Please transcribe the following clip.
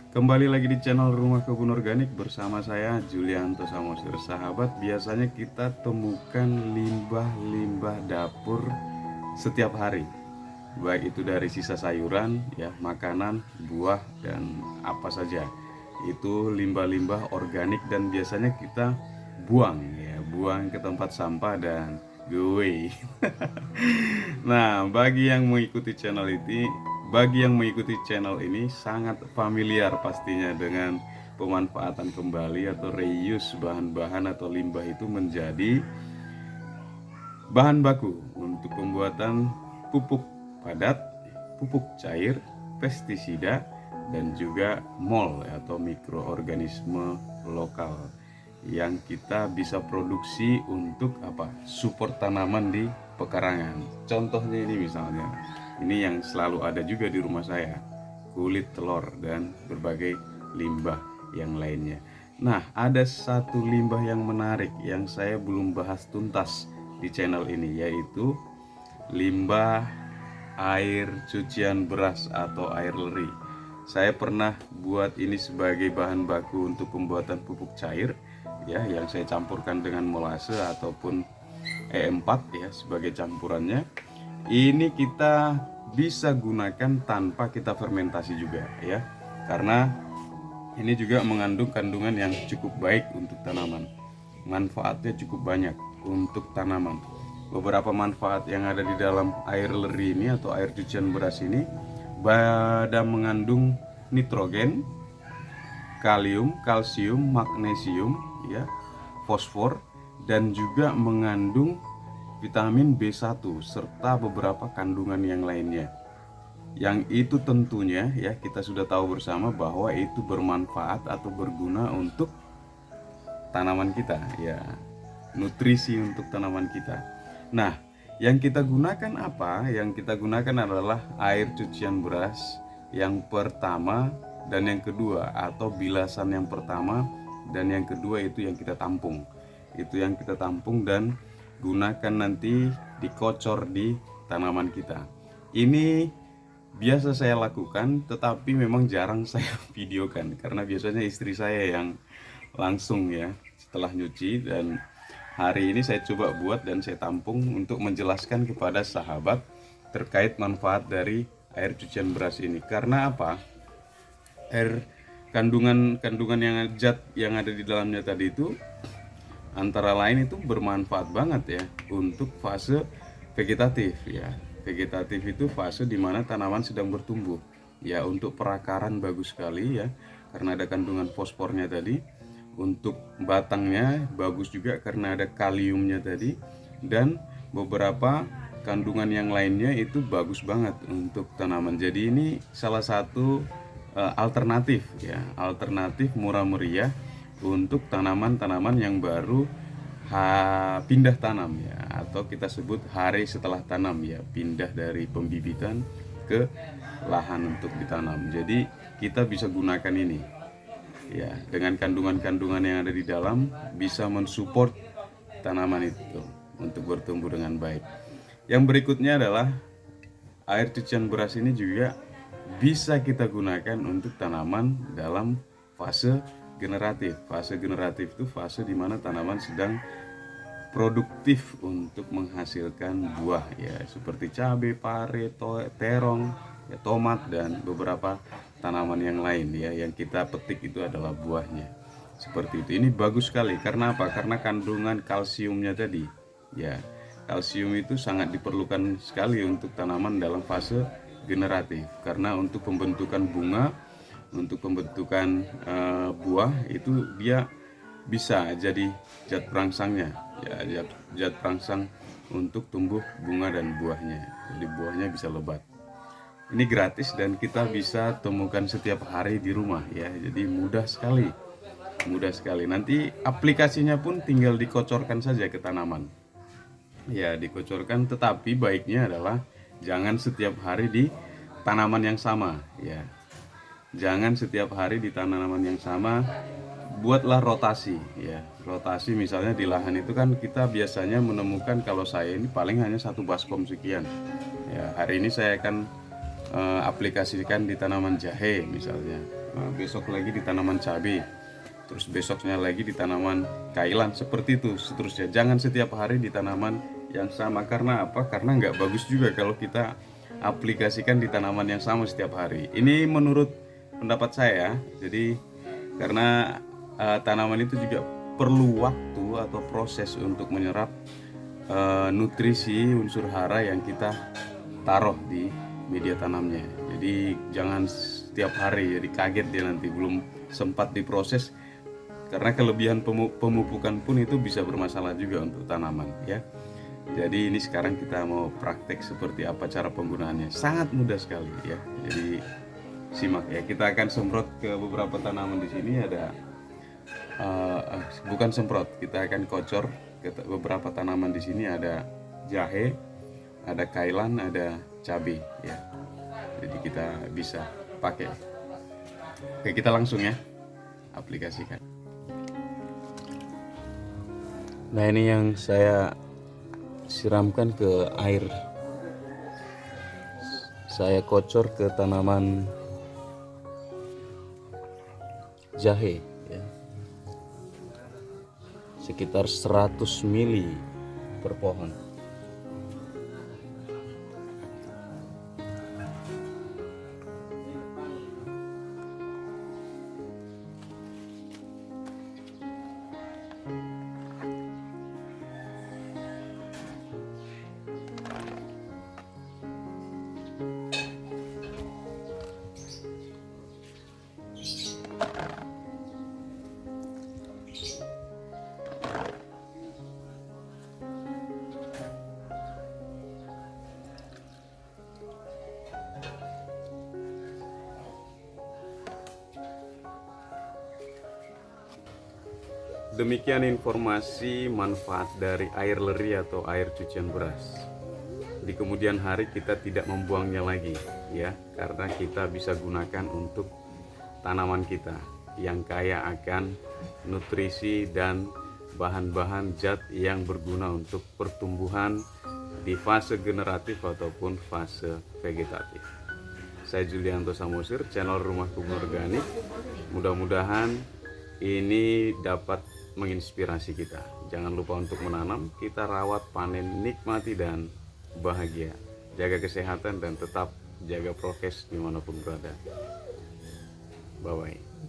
Kembali lagi di channel Rumah Kebun Organik bersama saya Julianto Samosir. Sahabat, biasanya kita temukan limbah-limbah dapur setiap hari. Baik itu dari sisa sayuran, ya, makanan, buah, dan apa saja. Itu limbah-limbah organik dan biasanya kita buang, ya, buang ke tempat sampah dan go away. Nah, bagi yang mengikuti channel ini sangat familiar pastinya dengan pemanfaatan kembali atau reuse bahan-bahan atau limbah itu menjadi bahan baku untuk pembuatan pupuk padat, pupuk cair, pestisida, dan juga MOL atau mikroorganisme lokal yang kita bisa produksi untuk apa? Support tanaman di pekarangan. Contohnya ini misalnya, ini yang selalu ada juga di rumah saya, kulit telur dan berbagai limbah yang lainnya. Nah, ada satu limbah yang menarik yang saya belum bahas tuntas di channel ini, yaitu limbah air cucian beras atau air leri. Saya pernah buat ini sebagai bahan baku untuk pembuatan pupuk cair, ya, yang saya campurkan dengan molase ataupun E4 ya sebagai campurannya. Ini kita bisa gunakan tanpa kita fermentasi juga, ya, karena ini juga mengandung kandungan yang cukup baik untuk tanaman. Manfaatnya cukup banyak untuk tanaman. Beberapa manfaat yang ada di dalam air leri ini atau air cucian beras ini pada mengandung nitrogen, kalium, kalsium, magnesium, ya, fosfor, dan juga mengandung vitamin B1 serta beberapa kandungan yang lainnya. Yang itu tentunya ya kita sudah tahu bersama bahwa itu bermanfaat atau berguna untuk tanaman kita, ya, nutrisi untuk tanaman kita. Nah, yang kita gunakan apa? Yang kita gunakan adalah air cucian beras yang pertama dan yang kedua, atau bilasan yang pertama dan yang kedua itu yang kita tampung. Itu yang kita tampung dan gunakan nanti dikocor di tanaman kita. Ini biasa saya lakukan, tetapi memang jarang saya videokan karena biasanya istri saya yang langsung, ya, setelah nyuci. Dan hari ini saya coba buat dan saya tampung untuk menjelaskan kepada sahabat terkait manfaat dari air cucian beras ini. Karena apa? Air kandungan zat yang ada di dalamnya tadi itu antara lain itu bermanfaat banget ya untuk fase vegetatif, ya. Vegetatif itu fase di mana tanaman sedang bertumbuh. Ya, untuk perakaran bagus sekali ya karena ada kandungan fosfornya tadi. Untuk batangnya bagus juga karena ada kaliumnya tadi, dan beberapa kandungan yang lainnya itu bagus banget untuk tanaman. Jadi ini salah satu alternatif, ya, alternatif murah meriah untuk tanaman-tanaman yang baru pindah tanam, ya, atau kita sebut hari setelah tanam, ya, pindah dari pembibitan ke lahan untuk ditanam. Jadi kita bisa gunakan ini, ya, dengan kandungan-kandungan yang ada di dalam bisa mensupport tanaman itu untuk bertumbuh dengan baik. Yang berikutnya adalah air cucian beras ini juga bisa kita gunakan untuk tanaman dalam fase generatif. Fase generatif itu fase di mana tanaman sedang produktif untuk menghasilkan buah, ya, seperti cabai, pare, terong, ya, tomat, dan beberapa tanaman yang lain, ya, yang kita petik itu adalah buahnya. Seperti itu. Ini bagus sekali karena apa? Karena kandungan kalsiumnya tadi, ya. Kalsium itu sangat diperlukan sekali untuk tanaman dalam fase generatif, karena untuk pembentukan bunga, untuk pembentukan buah itu dia bisa jadi zat perangsangnya, ya, zat perangsang untuk tumbuh bunga dan buahnya. Jadi buahnya bisa lebat. Ini gratis dan kita bisa temukan setiap hari di rumah, ya. Jadi mudah sekali. Mudah sekali. Nanti aplikasinya pun tinggal dikocorkan saja ke tanaman. Ya, dikocorkan, tetapi baiknya adalah jangan setiap hari di tanaman yang sama, ya. Jangan setiap hari di tanaman yang sama. Buatlah rotasi, ya. Rotasi misalnya di lahan itu kan kita biasanya menemukan, kalau saya ini paling hanya satu baskom sekian. Ya, hari ini saya akan aplikasikan di tanaman jahe misalnya, besok lagi di tanaman cabai, terus besoknya lagi di tanaman kailan, seperti itu seterusnya. Jangan setiap hari di tanaman yang sama. Karena apa? Karena nggak bagus juga kalau kita aplikasikan di tanaman yang sama setiap hari. Ini menurut pendapat saya. Jadi karena tanaman itu juga perlu waktu atau proses untuk menyerap nutrisi unsur hara yang kita taruh di media tanamnya. Jadi jangan setiap hari jadi kaget dia nanti belum sempat diproses, karena kelebihan pemupukan pun itu bisa bermasalah juga untuk tanaman ya. Jadi ini sekarang kita mau praktek seperti apa cara penggunaannya. Sangat mudah sekali ya. Jadi simak ya. Kita akan semprot ke beberapa tanaman di sini. Ada bukan semprot, kita akan kocor ke beberapa tanaman di sini. Ada jahe, ada kailan, ada cabai ya. Jadi kita bisa pakai. Oke, kita langsung ya aplikasikan. Nah, ini yang saya siramkan ke air. Saya kocor ke tanaman jahe ya. Sekitar 100 mili per pohon. Demikian informasi manfaat dari air leri atau air cucian beras. Di kemudian hari kita tidak membuangnya lagi ya, karena kita bisa gunakan untuk tanaman kita yang kaya akan nutrisi dan bahan-bahan zat yang berguna untuk pertumbuhan di fase generatif ataupun fase vegetatif. Saya Julianto Samosir, channel Rumah Kebun Organik. Mudah-mudahan ini dapat menginspirasi kita. Jangan lupa untuk menanam, kita rawat, panen, nikmati dan bahagia. Jaga kesehatan dan tetap jaga prokes dimanapun berada. Bye bye.